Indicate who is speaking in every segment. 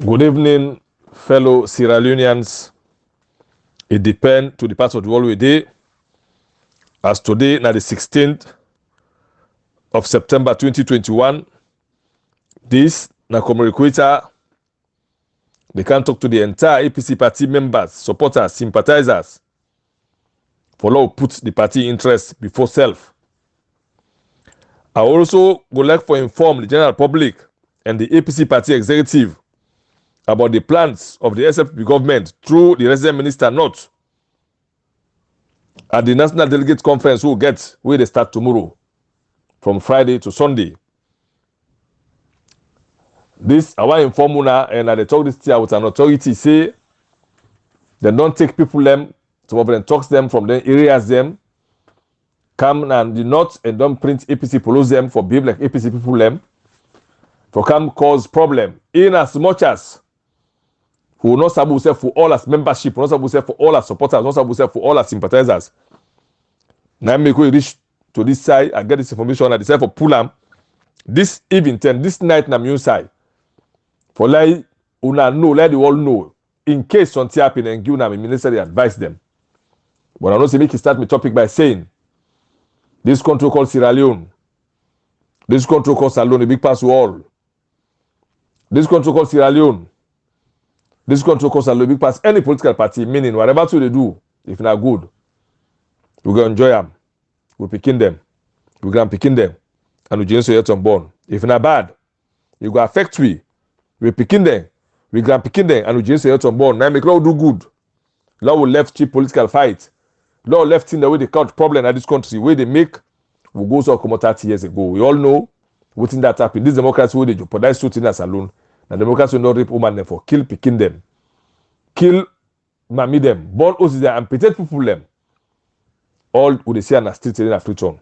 Speaker 1: Good evening, fellow Sierra Leoneans. It depends to the part of the world we dey. As today, na the 16th of September 2021, this na communicator. They can talk to the entire APC party members, supporters, sympathizers for law put the party interest before self. I also would like to inform the general public and the APC party executive about the plans of the SFP government through the resident minister North at the National Delegate Conference who get where they start tomorrow from Friday to Sunday. This I want to inform una and I talk this here with an authority say they don't take people them, some of them talks them from the areas them, come and the North and don't print APC polos them for behave like APC people them, for come cause problem in as much as who will not sabu self for all as membership, not sabu self for all as supporters, not sabu self for all as sympathizers. Now make we reach to this side and get this information and decide for Pulam. This evening 10, this night na new side. For like una know, let the world know. In case something happen and give them necessary advise them. But I know say make you start my topic by saying this country called Sierra Leone, this country called Salone, a big pass to all. This country called Sierra Leone. This country cause a big pass any political party, meaning whatever they do, if not good, we go enjoy them. We picking them. We go picking them. And we just yet unborn. If not bad, you go affect we picking them. We go picking them and we just yet unborn. Now make law do good. Law will left cheap political fight. Law left in the way they count problem at this country, where they make we go so come 30 years ago. We all know what in that happened. This democracy where they jeopardize shooting us alone. And democracy will not rape woman them for kill picking them. Kill mami them. Born us them amputate people them. All would they say and still telling a freedom.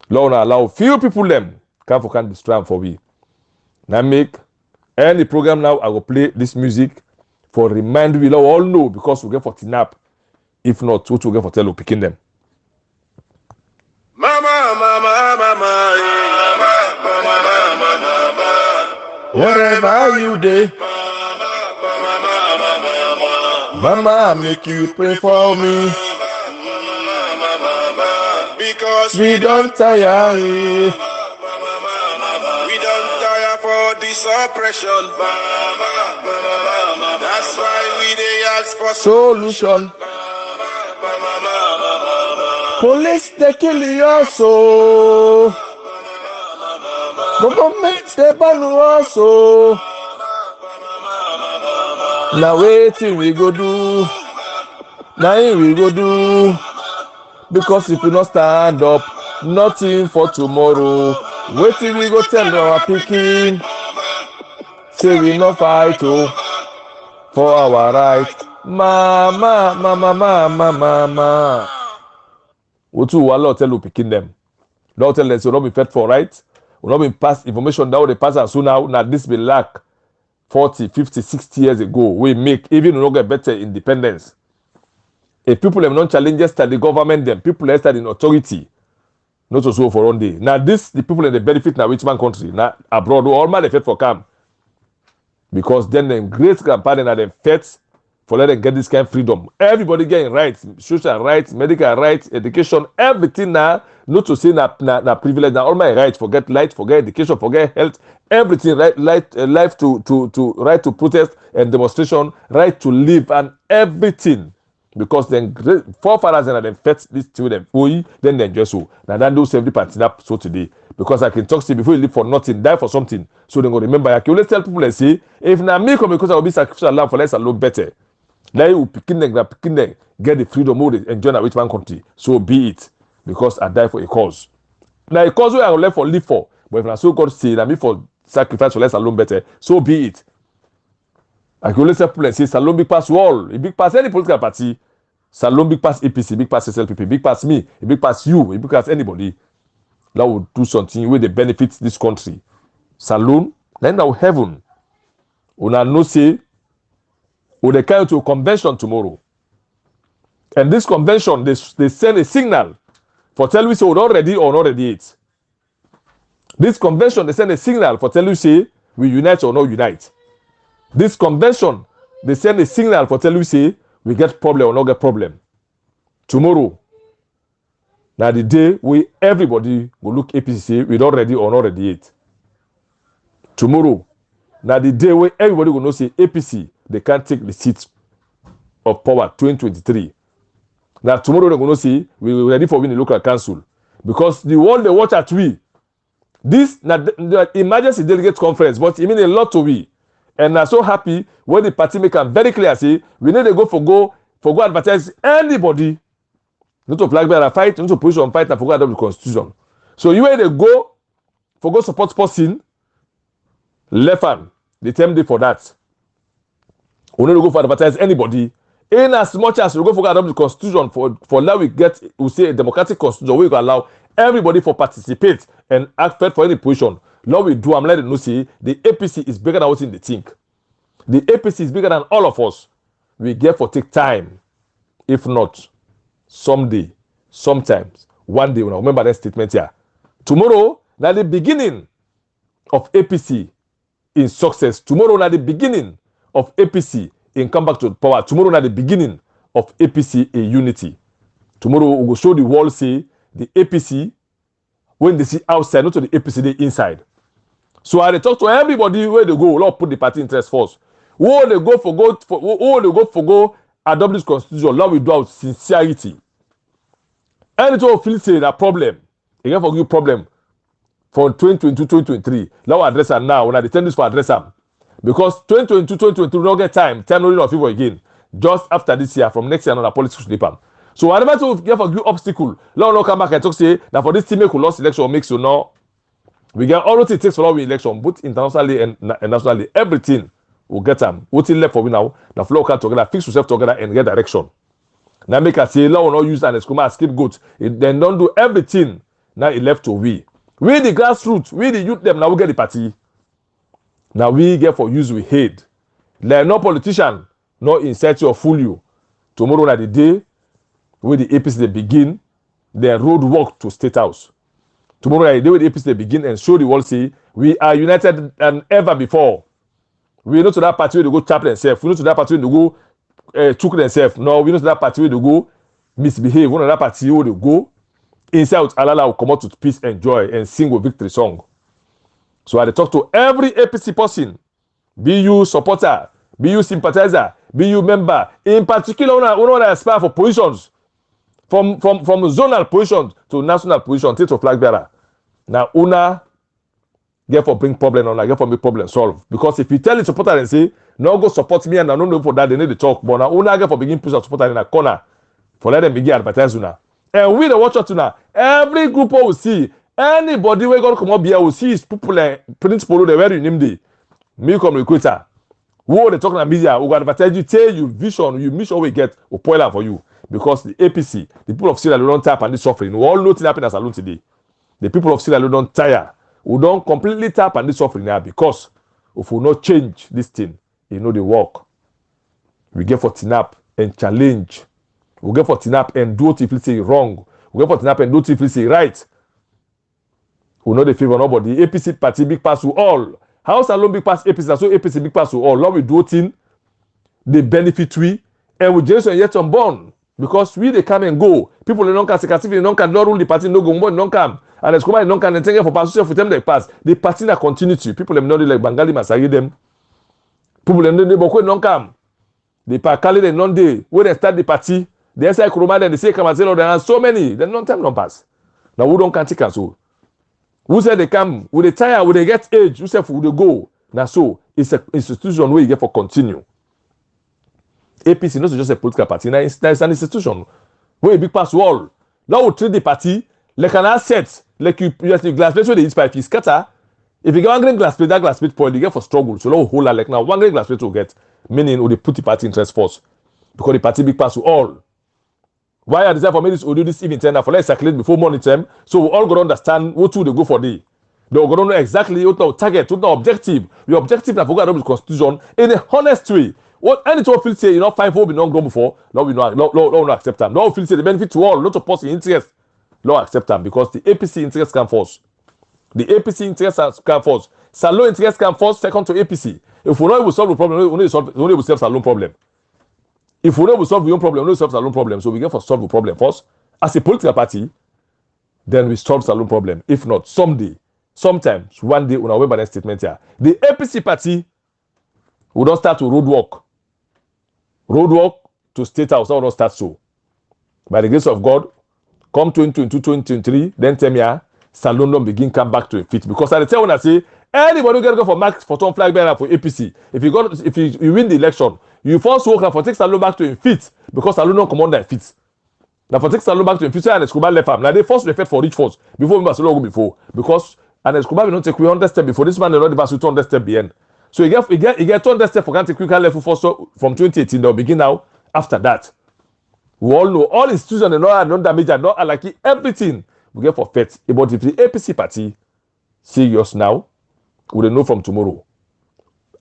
Speaker 1: Law not allow few people them can destroy them for we. Now make any program now I will play this music for remind we all know because we get for tinap. If not, what we get for tell picking them.
Speaker 2: Mama, mama, mama, mama, mama, mama, mama.
Speaker 1: Wherever you dey, Mama, make you pray for me.
Speaker 2: Because
Speaker 1: We don't tire.
Speaker 2: we don't tire for this oppression. That's why we dey ask for
Speaker 1: Solution. Police they kill you so. Government they ban you also. Now waiting we go do. Now we go do. Because if we not stand up, nothing for tomorrow. Waiting we go tell our picking. Say we not fight for our right. Mama, mama, mama, mama. What you want tell you picking them? Don't tell them so not be fed for right. Will not be pass information that they pass and so now this be lack 40, 50, 60 years ago. We make even not get better independence. If people have non challenges to the government, then people have started in authority. Not so for one day. Now this the people in the benefit now which man country now abroad all man they fed for camp. Because then the great grandparents are the feds for let them get this kind of freedom. Everybody getting rights, social rights, medical rights, education, everything now. Not to say na privilege. Now all my rights, forget light, forget education, forget health, everything. Right, life to right to protest and demonstration, right to live and everything. Because then forefathers and then fed this to them, then they enjoy so. Now that do every party up so today. Because I can talk to you before you live for nothing, die for something. So they go remember. I can always tell people and say, if now me come because I will be sacrificial lamb for less and look better. Now you picking them, get the freedom mode, enjoy a rich man country. So be it. Because I die for a cause. Now a cause where I will left for live for. But if I so God say that me for sacrifice for less alone better, so be it. I can always tell people and say Salone big pass wall, a big pass any political party. Salone big pass APC, big pass SLPP, big pass me, a big pass you, a big pass anybody. That will do something where they benefit this country. Salone, then now heaven. Una no say, or they carry to a convention tomorrow. And this convention, they send a signal for tell we say we not ready or not ready it. This convention, they send a signal for tell you say we unite or not unite. This convention, they send a signal for tell you say we get problem or not get problem. Tomorrow, now the day we everybody will look APC say we not ready or not ready yet. Tomorrow, now the day where everybody will know say APC they can't take the seat of power 2023. Now tomorrow they're going to say we were ready for winning the local council because the world they watch at we. This now the emergency delegate conference, but it mean a lot to we. And I'm so happy when the party make them very clear say we need to go advertise anybody. Not to flag bearer fight, not to position fight and forgo adopt the constitution. So you where they go support person left hand. They tell me for that. We need to go for advertise anybody. In as much as we go for adopt the constitution for now we say a democratic constitution where we allow everybody for participate and act for any position. Now we do, I'm letting you know see the APC is bigger than what's in the think. The APC is bigger than all of us. We get for take time. If not, someday, sometimes, one day, when I remember that statement here. Tomorrow, now the beginning of APC in success. Tomorrow, now the beginning of APC in come back to power. Tomorrow, now the beginning of APC in unity. Tomorrow, we will show the world say the APC, when they see outside, not to the APC, they inside. So I talk to everybody where they go, Lord put the party interest first. Who they go for adopt this constitution, Lord we do out sincerity. Anything feel say that problem, again for you problem from 2022, 2023. Now address them now. When I attend this for address them. Because 2022, 2023 don't get time no of people again. Just after this year, from next year, another politics will sleep. So whatever to get for you obstacle, Lord no come back and talk say that for this team make we lost election makes you know. We get all it takes for our election, both internationally and nationally. Everything will get them. What's left for we now? The flow come together, fix yourself together, and get direction. Now make us say, Lord will not use an escuma as scapegoat. Then don't do everything. Now it left to we. We the grassroots, we the youth them. Now we get the party. Now we get for use we hate. Like no politician, no insert you or fool you. Tomorrow na the day where the APC they begin their road walk to State House. Tomorrow na the day where the APC they begin and show the world say we are united than ever before. We know to that party where they go tap themselves. We know to that party where they go choke themselves. No, we know to that party where they go misbehave. We know that party where they go inside Alala will come out with peace and joy and sing a victory song. So I talk to every APC person, be you supporter, be you sympathizer, be you member. In particular, we want to aspire for positions from zonal positions to national positions, state of flag bearer. Now, una get for bring problem on, get for make problem solve. Because if you tell the supporter and say, no go support me and I don't know for that, they need to talk. But now, una get for begin push our supporter in a corner for let them begin advertise una. And we the watch out now. Every group will see anybody we gonna come up here will see his people principle the very name day. Me come recruiter. Who they talking about media? We go advertise you, tell you vision, you mission we get will spoil out for you. Because the APC, the people of Sierra Leone don't tap and this suffering. We all know things happen as alone today. The people of Sierra Leone don't tire. We don't completely tap and this suffering now because if we not change this thing, you know the work. We get for tinap and challenge. We get for tinap and do what if you say wrong. We get for tinap and do what if you say right. We know the favor nobody. APC party big pass to all. House alone big pass APC, so APC big pass to all. Now we do thing, they benefit we, and we just yet unborn. Because we they come and go. People they don't can they don't can not rule the party, no go more, don't come. And as come they don't can and take for pass for them they pass. The party na continuity. People them not like Bengali Masagi them. People them they don't come. The Pakali they non day. When they start the party, they say Kuruma then they say come and say there are so many. Then non time don't pass. Now we don't can take us so. Who said they come? Will they tire? Will they get age? Who said will they go? Now so it's an institution where you get for continue. APC not just a political party, it's an institution where a big pass wall. Now we treat the party like an asset, like you just glass plate where they use pipe, you scatter. If you get one green glass plate, that glass plate point, you get for struggle. So now whole like now one green glass plate will get, meaning will they put the party interest first because the party big pass to all. Why I decided for me this audio this evening for let's circulate before morning time, so we all go to understand what to they go for day. They will go to know exactly what our target, what our objective. Your objective na forget the constitution in a honest way. What any two feel say you know 5 4 be not grown before, no we no accept them. No feel say the benefit to all, not to person interest, no accept them because the APC interest come first. The APC interest come first. Salon interest come first, second to APC. If we know we will solve the problem, we only will solve Salon problem. If we know we solve your own problem, we only solve Salon problem. So we get for solve the problem first. As a political party, then we solve Salon problem. If not, someday, sometimes, one day, on our way by the statement here, the APC party will not start to roadwork to State House. That will not start so. By the grace of God, come 2022, 2023, then tell me, Salon don't begin come back to a fit. Because I tell when I say, anybody who get go for Max for Tom Flag bearer for APC, if you win the election, you first work for take Salon back to a fit because Salon don't command that fit. Now for take Salon back to a fit, and Escobar left him. Now they first refer for rich force before we Barcelona go before because and Escobar will not take 100 steps before this man they already pass 200 steps behind. So he get 200 steps for can't quicker level first from 2018. They'll begin now. After that, we all know all institutions and non damage and not like everything we get for faith. But if the APC party serious now, we don't know from tomorrow.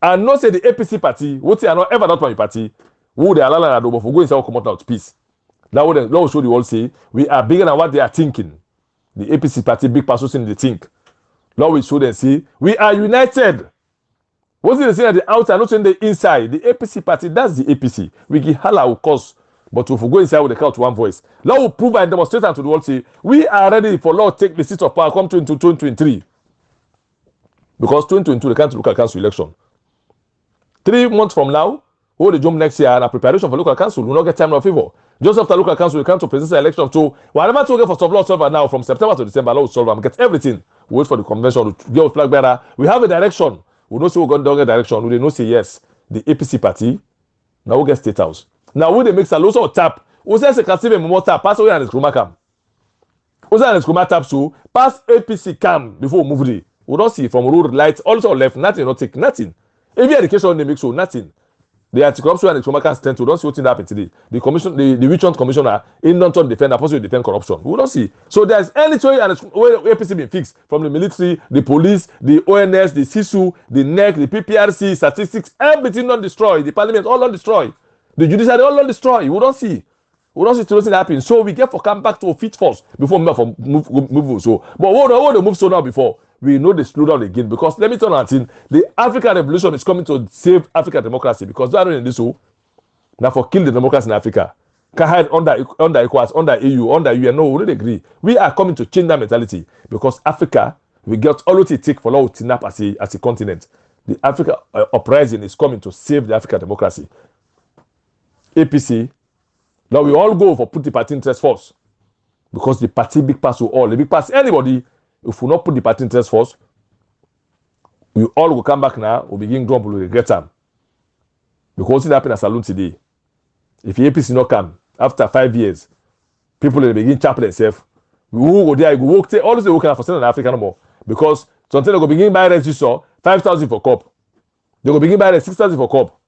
Speaker 1: And not say the APC party, what they are not ever not from the party, who they allow and for going to come out with peace. Now we show you all say we are bigger than what they are thinking. The APC party, big person in the think. Now we show them see we are united. What's they say at the outside, not in the inside. The APC party, that's the APC. We give hala of course, but if we go inside with the count one voice, now we prove and demonstrate to the world say we are ready for law take the seat of power come to into 2023. Because 2022 they can't local council election. 3 months from now, who the jump next year and a preparation for local council will not get time of favor. Just after local council, we come to presidential election. So whatever to get for sub law solver now from September to December, law solver, get everything. We wait for the convention to get flag bearer. We have a direction. We know say we're going to get direction. We know say yes. The APC party now we get State House. Now we they make a lot of tap. We say se kasi more tap. Pass away and Nkrumah cam. We say Nkrumah tap so pass APC cam before we move the. We don't see from road lights also left nothing not take nothing. Every education they make so nothing. The anti-corruption and Nkrumah can stand to don't see what happened today. The commission, the Richmond commissioner in non-turn defend, possibly defend corruption. We don't see. So there's any way and where APC been fixed from the military, the police, the ONS, the CISU, the NEC, the PPRC, statistics, everything not destroyed. The parliament all not destroyed. The judiciary all not destroyed. We don't see. We don't see something happen. So we get for come back to a fit force before we move. So, but what they move so now before? We know they slow down again because let me tell you, the African revolution is coming to save African democracy because they are in this so now for kill the democracy in Africa. Can hide under ECOWAS, under EU, under UN. No, we don't agree. We are coming to change that mentality because Africa, we get all what it take for law to nap as a continent. The Africa uprising is coming to save the African democracy. APC, now we all go for put the party interest first because the party big pass to all. The big pass anybody. If we not put the party interest first, we all will come back now, we begin grumble, we regret them. Because it happened at Salon today. If the APC not come, after 5 years, people will begin chapping themselves. We will go there, we will take all the work for Central Africa no more. Because sometimes they go begin buy register 5,000 for cup. They go begin buy 6,000 for cup.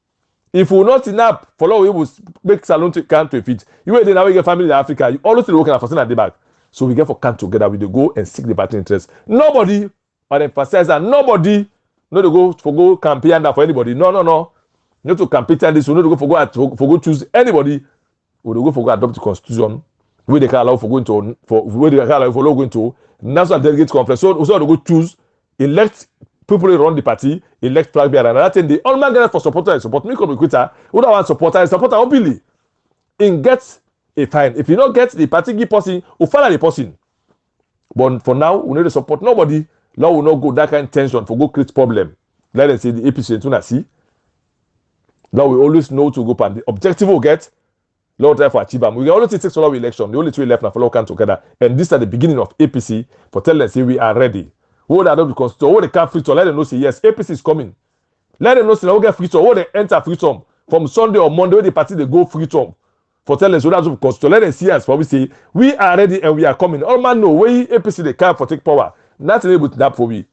Speaker 1: If we not enough for law, we will make Salon to come to a fit. You will then now get family in Africa, you always working for Central at the back. So we get for come together, we go and seek the party interest. Nobody, I emphasize that nobody, no to go campaign for anybody. No. Not to campaign this, we no to go for go choose anybody. We go for go adopt the constitution. Where they can allow for going to where they can allow for going to national delegate conference. So we go choose, elect people who run the party, elect flag bearer. And that thing the all man get for supporter and support. Me come be quitter. Who don't want supporter openly. In get a fine. If you don't get the party give person, we follow the person. But for now, we need to support nobody. Now we not go that kind of tension for go create problem. Let them say the APC to see. Now we always know to go and the objective we get. Lord try for achieve them. We always take solo election. The only two left now for come together. And this is the beginning of APC for telling them say we are ready. Who they adopt the constitution? Who they can free to let them know say yes, APC is coming. Let them know say now we get free to. Who they enter free to from Sunday or Monday. Where the party they go free to. For telling us that's because to let them see us for we say we are ready and we are coming. All man know where APC they can for take power. Nothing able to that for we.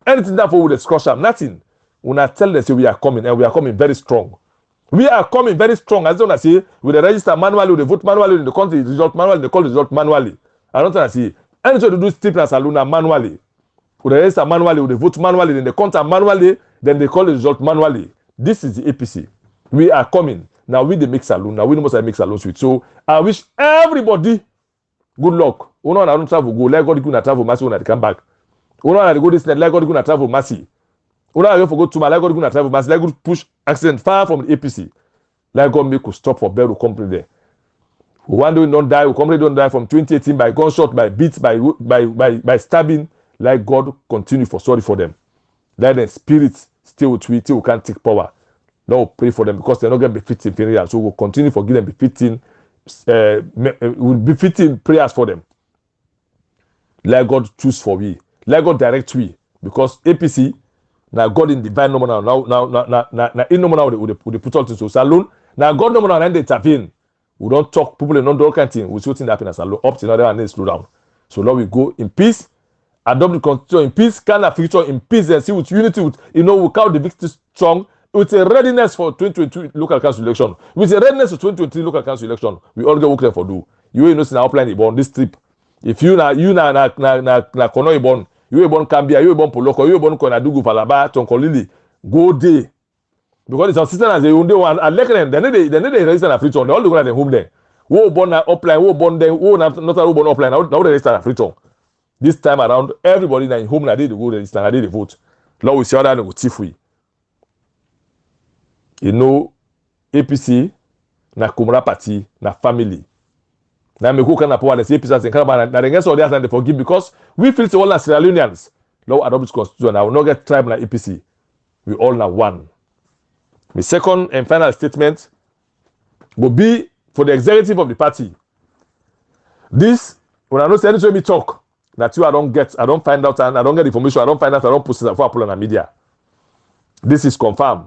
Speaker 1: Anything that for we the crush up. Nothing. When I tell them say we are coming and we are coming very strong. We are coming very strong. As long as I say with the register manually, with the vote manually, in the country result manually, they call the result manually. I don't say anything to do stipulate Saluna manually. With the register manually, with the vote manually, then the contact manually, then they call the result manually. This is the APC. We are coming. Now we the make Salon. Now we must make Salon sweet. So I wish everybody good luck. We know I don't travel go. Let God go na travel mercy when I come back. We know I go this let God go na travel mercy. Una go for go to my like God go na travel, but like God push accident far from the APC. Like God make us stop for Beru company there. One day we don't die, we completely don't die from 2018 by gunshot, by beats, by stabbing. Like God continue for sorry for them. Let the spirit stay with we till we can't take power. Now we'll pray for them because they're not going to be fitting prayer. So we'll continue for give them befitting, will befitting prayers for them. Let God choose for we. Let God direct we. Because APC, now God in divine number now in number now they put all things to salon. Now God number now and they intervene. We don't talk, people don't do all kind of things. We see what's happening as a law up to another and then slow down. So Lord, we go in peace, adopt the constitution in peace, can the future in peace, and see with unity, with we count the victory strong, with a readiness for 2022 local council election, with a readiness for 2023 local council election. We all get work there for do. You know, see now plan on this trip. If you na kono ibon, you born Cambia, you born Poloko, you born Konadugu, Falaba, Tonkolili, go day. Because it's assistant as a one and like them, they need the register at Freetown. They all look at the home there. Who born upline, who born there, who not born offline, now they register at Freetown. This time around, everybody in home na did go register, na did the vote. Lord, we see other go tifui. You know, APC, na Kumra party, na family. Now me go can power the APC and Canada, na the rest of the others they forgive because we feel all as Sierra Leoneans. Lord, adopt this constitution. I will not get tribe na APC. We all now one. The second and final statement will be for the executive of the party. This, when I don't say anything, me talk that I don't find out, and I don't get information, I don't find out, I don't post it for on the media. This is confirmed.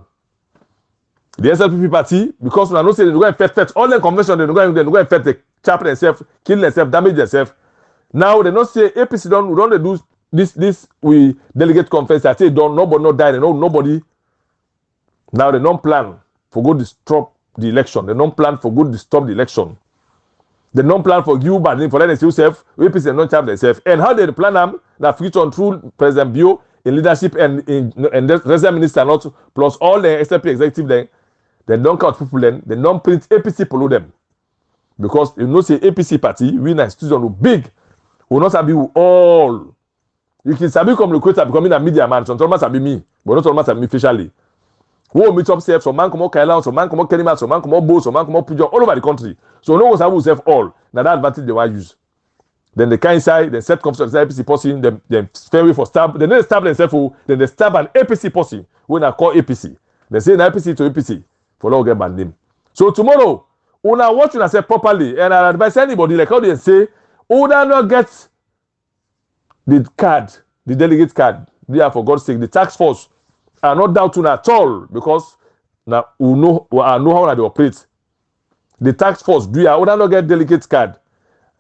Speaker 1: The SLPP party, because when I don't say they're going to infect all the convention, they're going to infect the chapel themselves, kill themselves, damage themselves. Now they don't say APC we don't do this, we delegate conference, I say don't, nobody not die, nobody. Now they don't plan for good to stop the election. They don't plan for good to stop the election. They don't plan for you bad for letting yourself. APC don't have themselves. And how they plan them? That future through President Bio in leadership and the resident minister not plus all the SLP executive they don't count people then. They don't print APC follow them because you know say APC party we na institution big. We not sabi all. You can sabi come recruiter becoming a media man. Some must sabi me, but not all must sabi me officially. Who meet up self, some man come out Kailan, some man come out Kenima, some man come out Bo, some man come out Pujon, all over the country. So no one will self all. Now that advantage they want use. Then they can inside, they set conference, the APC posse, them fairway for stab, then they stab themselves, then they stab an APC posse, when I call APC. They say an APC to APC, for no get banned name. So tomorrow, una watch yourself properly, and I advise anybody, like how they say, una not get the card, the delegate card, there for God's sake, the task force, are not doubting at all because now we know how they operate. The tax force do ya not get delegate card.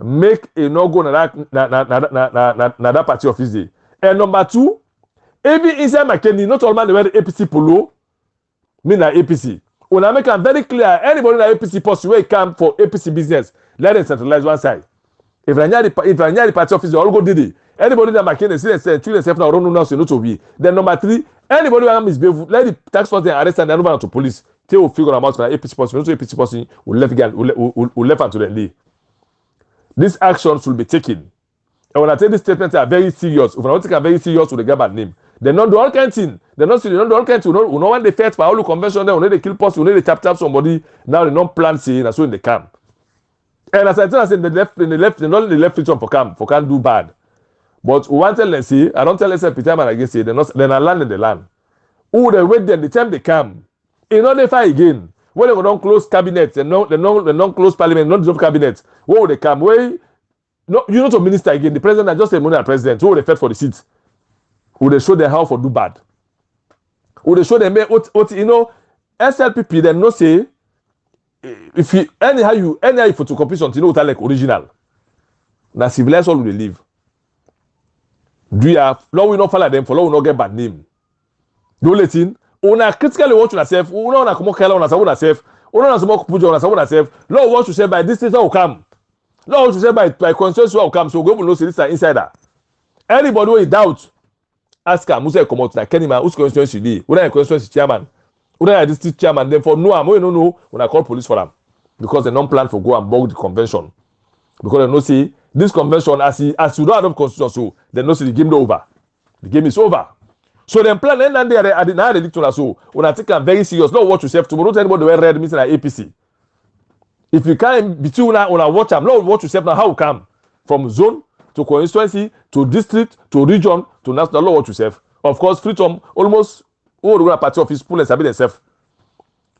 Speaker 1: Make a no go na that party office day. And number two, even inside McKinney, not all man they wear the APC polo, me na APC. When I make it very clear, anybody na APC post where come for APC business, let them centralize one side. If I near the party office, they all go did it. Anybody that McKinney see themselves, treat themselves now, don't know so not to be. Then number three, anybody who misbehave, let the tax force then arrest and then move to police. They will figure them out for APC person. Also APC person will left to the lead. These actions will be taken. And when I take these statements are very serious, if I don't take them very serious with the government name, they don't do all kind of things. They don't do all kind of things. We know when they fight for all the convention, they they kill person, they tap somebody. Now they don't plan saying that's when they come. And as I tell us in the left, they not the left for can do bad. But we want to tell them, see, I don't tell them every time and I guess they're not land in the land. Who they wait them the time they come. In order to fight again. When they don't close cabinet, they don't close parliament, not dissolve cabinet. Where will they come? Where no, you not a minister again. The president are just a money president. Who will they fight for the seat? Who they show them how for do bad? Who they show them SLPP they no say if you anyhow you photocopy something you know like original. Now civilized all will live. Do you have law will not follow them for law will not get bad name. Do let in. Una critically watch yourself. Una come kala una sabu yourself. Una smoke pujo una sabu yourself. Law what you say by this will come. Law what you say by consensus will come. So go below say this is insider. Anybody who doubt, ask him. Who say come out like Kenima? Who's constituency dey? Una constituency chairman. Una district chairman. Then for no am we no know. Una call police for them because they don't plan for go and bug the convention because they no see this convention as you don't adopt constitution so they no see the game over. The game is over. So them plan and they are now ready to so when I take am very serious. Not watch yourself tomorrow. Don't tell anybody where red means like APC. If you can't between una watch them, not watch yourself now. How you come from zone to constituency to district to region to national? Not watch yourself. Of course, freedom almost all the party office pull and sabi themselves.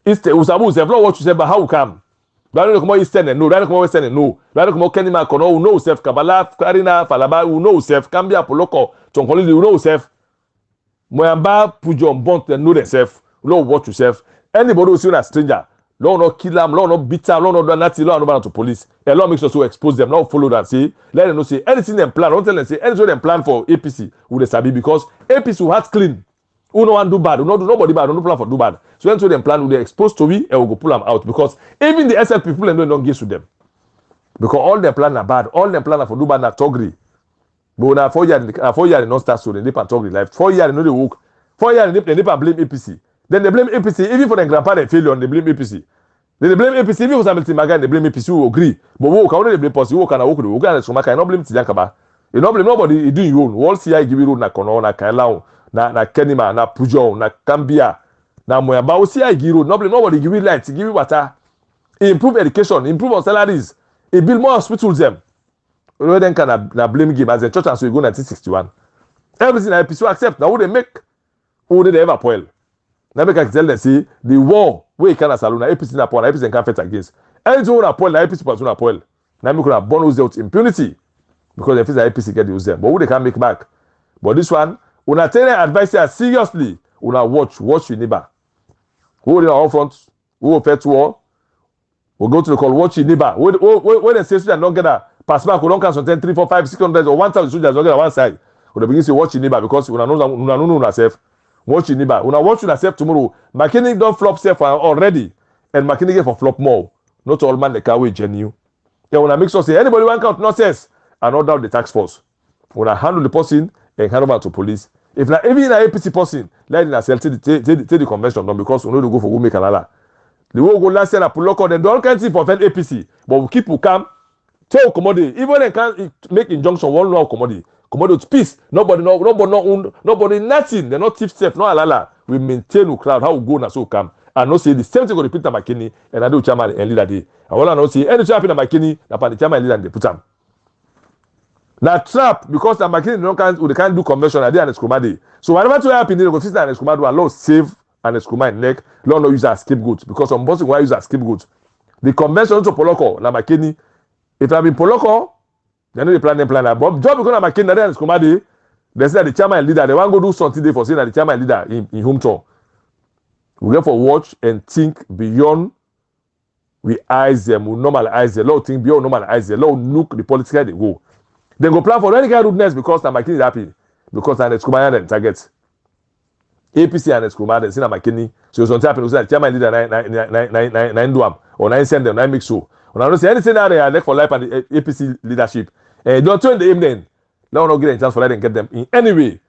Speaker 1: Eastern usabu yourself. Not watch yourself, but how you come? Rather come Eastern and no, rather come Western and no, rather come Kenima Kono, no self Kabala, Karina, Falaba, who know self, Cambia, Poloko, Tonkoli, who know self. Moyamba Pujon Bont and know themselves. Lord watch yourself. Anybody who see a stranger, Lord not kill them, Lord not beat them, Lord not do nothing, Lord not to police. And Lord makes us to expose them, not follow that. Say, let them know say anything them plan. Don't tell them say anything them plan for APC with the sabi because APC will have clean. Who no one do bad, who no do nobody bad, who no plan for do bad. So anything them plan, will they expose to me and will go pull them out because even the SL people and don't give to them because all their plan are bad, all their plan are for do bad na togri. But now 4 years not start so they dip and talk life. 4 years no they work. 4 years they dip and blame APC. Then they blame APC even for the grandpa they failure. They blame APC. Then they blame APC even for something Magan they blame APC who agree. But who can only blame policy? Who can work? Who can so Magan not blame Tijankaba. You not blame nobody. You do your own. All CI give you road na Kono na Kailao na Kenima na Pujo na Kambia na Moyamba. All CI give road. Not blame nobody. Give you light. Give you water. Improve education. Improve on salaries. Build more hospitals them. You then can blame game as a church and so you go 1961. Everything APC accept. Now who they make? Who they ever spoil? Now make I tell them see the war where can salon APC na spoil, APC can fight against. Anything who na spoil, APC person na spoil. Now make una born without impunity because the APC get use them. But who they can make back? But this one, una tell them advice here seriously. Una watch your neighbor. Who they are up front? Who fair to war? We go to the call. Watch your neighbor. When they say soldiers don't get a pass back, we don't count on 3, 4, 5, 600 or 1,000 soldiers don't get on one side. We begin to watch your neighbor because we know yourself. Watch your neighbor. Una watch yourself tomorrow. McKinney don't flop self already, and McKinney get for flop more. Not all man the car will genuine. Yeah, when I make sure say anybody want count nonsense and not doubt the tax force. When I handle the person and hand over to police. If na even an APC person, let in sell take the convention done because we know to go for who make another. The way we go last year na Puloko, then don't can't see for offend APC, but we keep who come. Tell commodity, even they can't make injunction one law commodity. Commodity peace. Nobody nothing. They're not thief step, no alala. We maintain the crowd. How we go na so come. And no say the same thing go repeat to McKinney and I do chairman and leader day. I want to know say anything happen to McKinney, na the chairman and leader they put him. Now trap because the McKinney they can't do convention at the Eskruma day. So whatever to happen, they go sit and Eskruma do allow save and Eskruma in neck. Law no use as scapegoat because some bossing why use as scapegoat. The convention to Poloko na McKinney. If I been Poloko, they know the plan. But job because na McKinney and Eskruma day, they say that the chairman and leader they want go do something day for saying that the chairman and leader in home tour. We get for watch and think beyond we eyes them, we normalize them. Let think beyond normalize them. Let look the political they go. Then go plan for any kind of rudeness because na McKinney is happy because na Eskruma and target. APC and Eskruma they say na McKinney. So something happen. We say the chairman leader nine do am or nine send them nine make so. When I don't say anything that they are left for life and the APC leadership. Don't turn the aim then. Let not get a chance for let them get them in any way.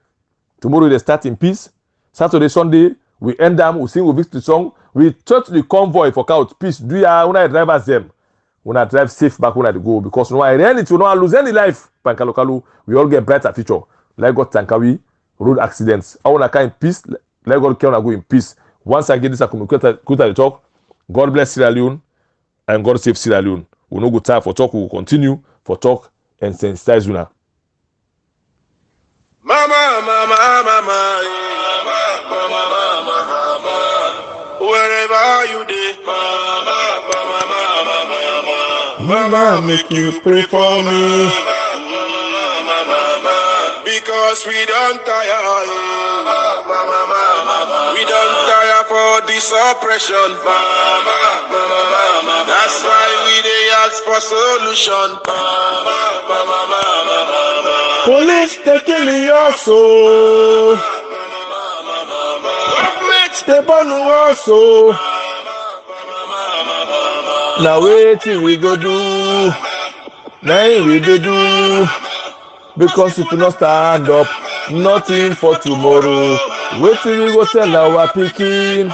Speaker 1: Tomorrow they start in peace. Saturday, Sunday. We end them, we sing, we victory song. We touch the convoy for count. Peace. Do ya when I drive as them? When I drive safe back when I go. Because no, I really to not lose any life. Pankalokalu, we all get brighter future. Like God Tankawi, road accidents. I want to come in peace. Let God can go in peace. Once I get this, I communicate the talk. God bless Sierra Leone and God save Sierra Leone. We no good time for talk. We will continue for talk and sensitize you now.
Speaker 2: Wherever you dey,
Speaker 1: Mama, make you pray for me.
Speaker 2: Because we don't tire. We don't tire for this oppression. That's why we dey ask for solution.
Speaker 1: Police taking your soul. They burn also. Now waiting we go do. Now we dey do. Because if we not stand up, nothing for tomorrow. Waiting we go tell our picking.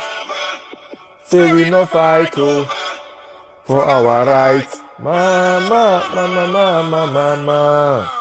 Speaker 1: Say we no fight for our rights. Mama, mama, mama, mama.